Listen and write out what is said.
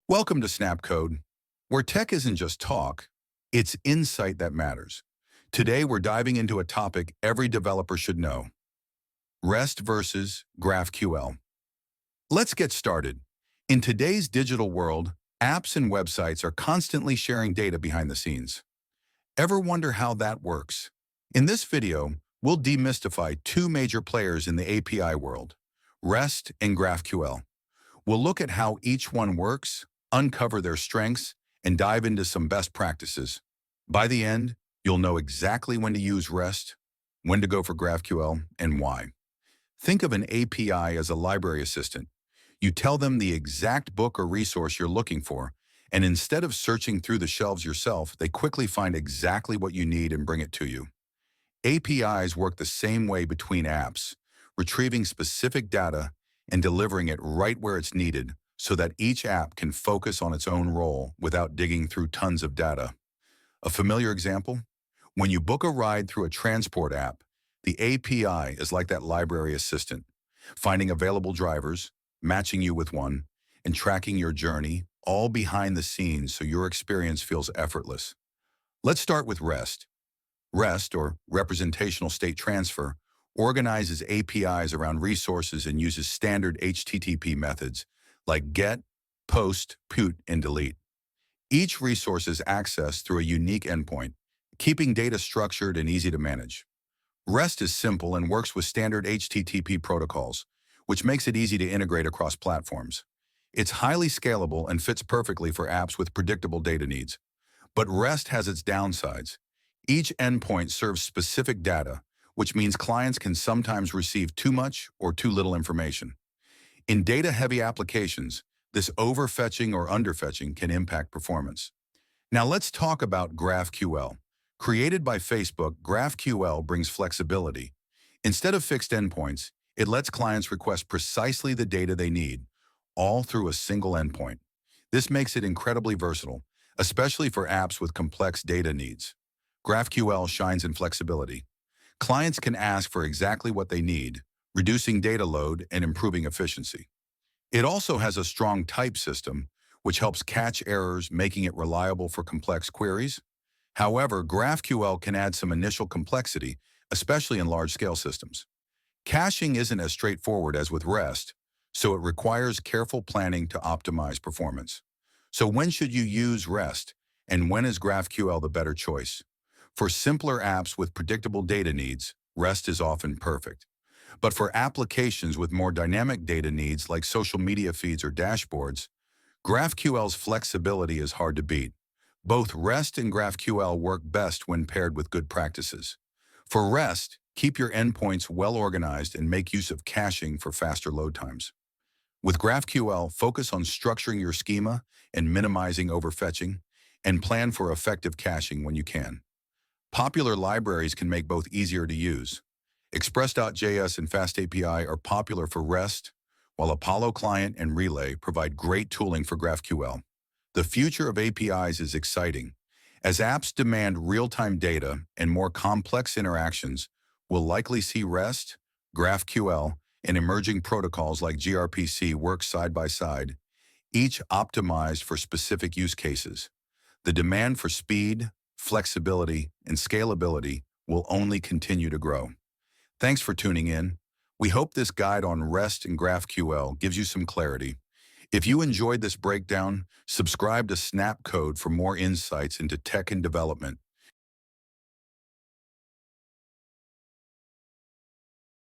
Welcome to Snapcode, where tech isn't just talk, it's insight that matters. Today, we're diving into a topic every developer should know: REST versus GraphQL. Let's get started. In today's digital world, apps and websites are constantly sharing data behind the scenes. Ever wonder how that works? In this video, we'll demystify two major players in the API world: REST and GraphQL. We'll look at how each one works, uncover their strengths, and dive into some best practices. By the end, you'll know exactly when to use REST, when to go for GraphQL, and why. Think of an API as a library assistant. You tell them the exact book or resource you're looking for, and instead of searching through the shelves yourself, they quickly find exactly what you need and bring it to you. APIs work the same way between apps, retrieving specific data and delivering it right where it's needed so that each app can focus on its own role without digging through tons of data. A familiar example? When you book a ride through a transport app, the API is like that library assistant, finding available drivers, matching you with one, and tracking your journey, all behind the scenes so your experience feels effortless. Let's start with REST. REST, or Representational State Transfer, organizes APIs around resources and uses standard HTTP methods like GET, POST, PUT, and DELETE. Each resource is accessed through a unique endpoint, keeping data structured and easy to manage. REST is simple and works with standard HTTP protocols, which makes it easy to integrate across platforms. It's highly scalable and fits perfectly for apps with predictable data needs. But REST has its downsides. Each endpoint serves specific data, which means clients can sometimes receive too much or too little information. In data-heavy applications, this overfetching or underfetching can impact performance. Now let's talk about GraphQL. Created by Facebook, GraphQL brings flexibility. Instead of fixed endpoints, it lets clients request precisely the data they need, all through a single endpoint. This makes it incredibly versatile, especially for apps with complex data needs. GraphQL shines in flexibility. Clients can ask for exactly what they need, reducing data load and improving efficiency. It also has a strong type system, which helps catch errors, making it reliable for complex queries. However, GraphQL can add some initial complexity, especially in large-scale systems. Caching isn't as straightforward as with REST, so it requires careful planning to optimize performance. So when should you use REST, and when is GraphQL the better choice? For simpler apps with predictable data needs, REST is often perfect. But for applications with more dynamic data needs like social media feeds or dashboards, GraphQL's flexibility is hard to beat. Both REST and GraphQL work best when paired with good practices. For REST, keep your endpoints well organized and make use of caching for faster load times. With GraphQL, focus on structuring your schema and minimizing overfetching, and plan for effective caching when you can. Popular libraries can make both easier to use. Express.js and FastAPI are popular for REST, while Apollo Client and Relay provide great tooling for GraphQL. The future of APIs is exciting. As apps demand real-time data and more complex interactions, we'll likely see REST, GraphQL, and emerging protocols like gRPC work side by side, each optimized for specific use cases. The demand for speed, flexibility, and scalability will only continue to grow. Thanks for tuning in. We hope this guide on REST and GraphQL gives you some clarity. If you enjoyed this breakdown, subscribe to Snapcode for more insights into tech and development.